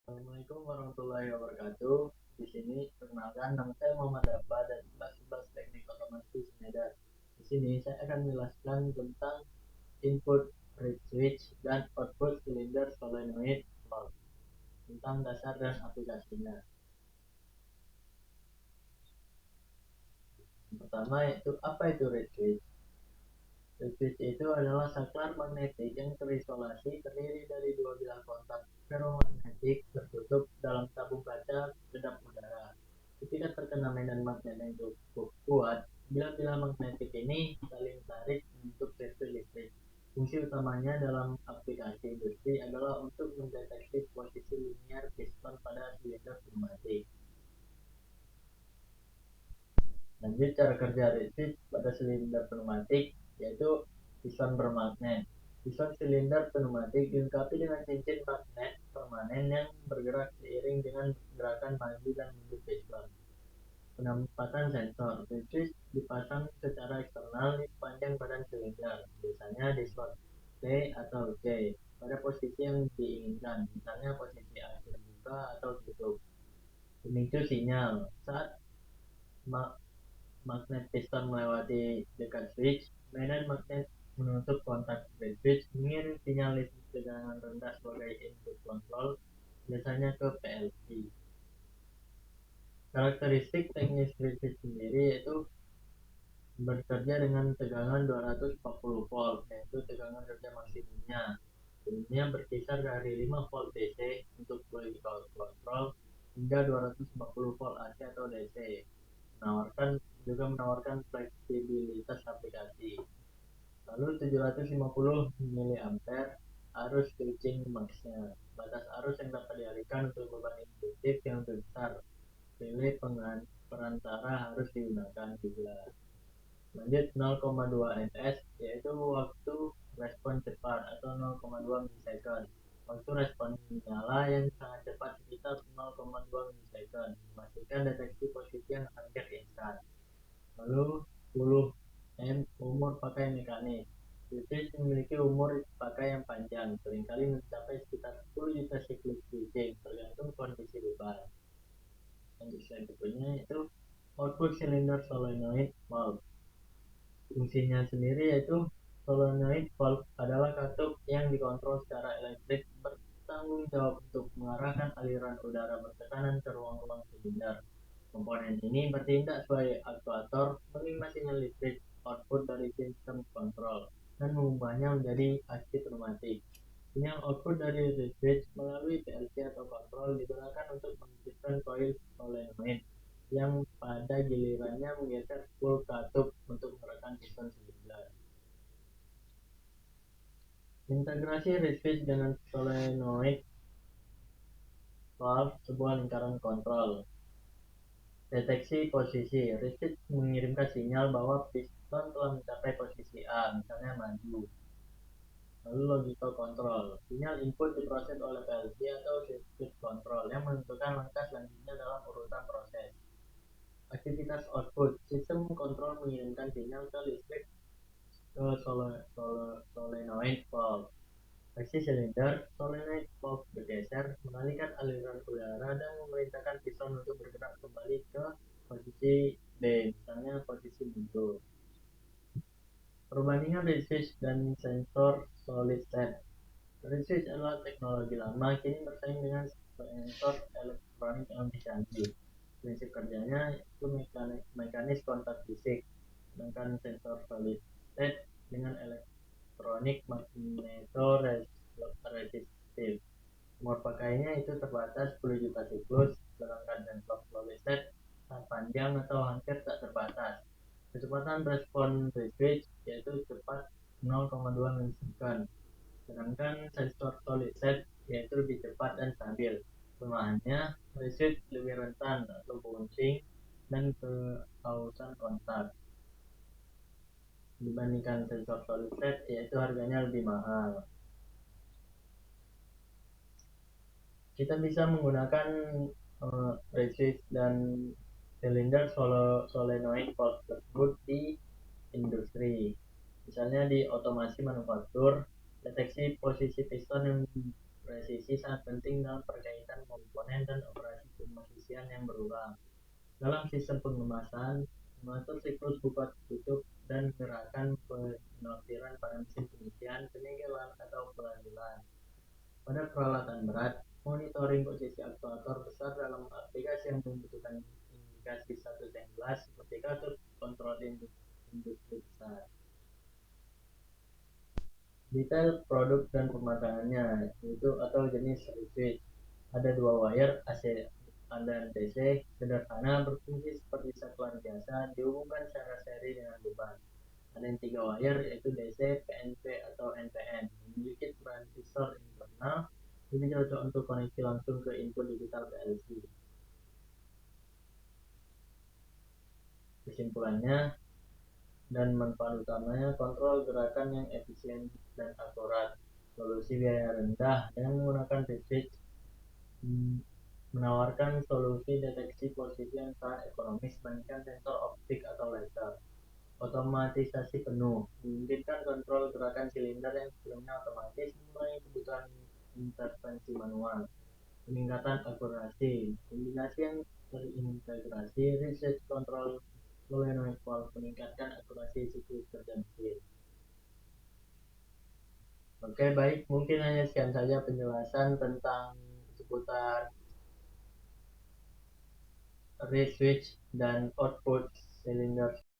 Assalamualaikum warahmatullahi wabarakatuh. Di sini perkenalkan nama saya Muhammad Abba dan kelas 11 Teknik Otomotif Medan. Di sini saya akan menjelaskan tentang input reed switch dan output silinder solenoid valve, tentang dasar dan aplikasinya. Yang pertama itu apa itu reed switch? Reed switch itu adalah saklar magnetik yang terisolasi terdiri dari dua bilah kontak ferromagnetik tertutup dalam tabung kaca kedap udara. Tidak terkena medan magnet yang cukup kuat, bilah-bilah magnetik ini saling tarik untuk sirkuit listrik. Fungsi utamanya dalam aplikasi industri adalah untuk mendeteksi posisi linear piston pada silinder pneumatik. Lanjut cara kerja resist pada silinder pneumatik, yaitu piston bermagnet. Piston silinder pneumatik dilengkapi dengan cincin magnet permanen yang bergerak seiring dengan gerakan maju dan mundur piston. Penempatan sensor switch dipasang secara eksternal di sepanjang badan silinder, biasanya di slot T atau C pada posisi yang diinginkan, misalnya posisi akhir buka atau tutup. Pemicu sinyal saat magnet piston melewati dekat switch, medan magnet menutup kontak switch mengirim sinyal listrik tegangan rendah sebagai input kontrol, biasanya ke PLC. Karakteristik teknis switch sendiri yaitu bekerja dengan tegangan 240 volt, yaitu tegangan kerja maksimumnya. Umumnya berkisar dari 5 volt DC untuk quality control hingga 240 volt AC atau DC. Menawarkan fleksibilitas aplikasi. Lalu 750 mA arus switching max-nya. Batas arus yang dapat dialihkan untuk beban induktif yang lebih besar. Pilih perantara harus digunakan juga. Lanjut 0,2 ms, yaitu waktu respon cepat atau 0,2 milisecond. Waktu respon nyala yang sangat cepat sekitar 0,2 milisecond, memastikan deteksi posisi yang hampir instan. Lalu 10 m umur pakai mekanik. Switch memiliki umur pakai yang panjang, seringkali mencapai sekitar 10 juta siklus switching, tergantung kondisi beban. Lanjut slide berikutnya itu output cylinder solenoid valve. Fungsinya sendiri yaitu solenoid valve adalah katup yang dikontrol secara elektrik bertanggung jawab untuk mengarahkan aliran udara bertekanan ke ruang-ruang silinder. Komponen ini bertindak sebagai aktuator menerima sinyal listrik output dari sistem kontrol dan mengubahnya menjadi aki pneumatik. Sinyal output dari switch melalui PLC atau kontrol digunakan untuk mengaktifkan koil solenoid yang pada gilirannya menggeser spool katup untuk menekan piston silinder. Integrasi switch dengan solenoid valve sebuah lingkaran kontrol. Deteksi posisi. Switch mengirimkan sinyal bahwa piston telah mencapai posisi A, misalnya maju. Lalu logical control. Sinyal input diproses oleh PLC atau circuit control yang menentukan langkah selanjutnya dalam urutan proses. Aktivitas output. Sistem kontrol mengirimkan sinyal ke listrik ke solenoid valve. Aksi silinder, solenoid valve bergeser, mengalihkan aliran udara dan memerintahkan piston untuk bergerak kembali ke posisi B, misalnya posisi mundur. Perbandingan resist dan sensor solid state. Resist adalah teknologi lama, kini bersaing dengan sensor elektronik yang lebih canggih. Prinsip kerjanya itu mekanis kontak fisik, sedangkan sensor solid state dengan elektronik magnetoresistif. Umur pakainya itu terbatas 10 juta siklus, sedangkan sensor solid state sangat panjang atau hampir tak terbatas. Kecepatan respon switch yaitu cepat 0,2 milisecond, sedangkan sensor solid state yaitu lebih cepat dan stabil. Kelemahannya, switch lebih rentan atau bouncing dan kehausan kontak dibandingkan sensor solid state, yaitu harganya lebih mahal. Kita bisa menggunakan resist dan silinder solenoid valve tersebut di industri, misalnya di otomasi manufaktur. Deteksi posisi piston yang presisi sangat penting dalam perkaitan komponen dan operasi pemosisian yang berulang. Dalam sistem pengemasan, mengatur siklus buka tutup dan gerakan penortiran pada mesin pengisian, penyegelan atau pelabelan. Pada peralatan berat, monitoring posisi aktuator besar dalam aplikasi yang membutuhkan indikasi status yang jelas seperti kasus kontrol industri besar. Detail produk dan pemasangannya, yaitu atau jenis switch. Ada dua wire AC dan DC sederhana berfungsi seperti satuan biasa dihubungkan secara seri dengan beban. Ada yang tiga wire yaitu DC, PNP atau NPN, memiliki transistor internal, ini cocok untuk koneksi langsung ke input digital PLC. Kesimpulannya dan manfaat utamanya, kontrol gerakan yang efisien dan akurat, solusi biaya rendah dengan menggunakan switch, menawarkan solusi deteksi posisi yang sangat ekonomis dibandingkan sensor optik atau laser. Otomatisasi penuh memungkinkan kontrol gerakan silinder yang sebelumnya otomatis mengurangi kebutuhan intervensi manual. Peningkatan akurasi, kombinasi yang terintegrasi research control solenoid valve meningkatkan akurasi siklus kerja mesin. Oke, baik, mungkin hanya sekian saja penjelasan tentang seputar read switch dan output cylinder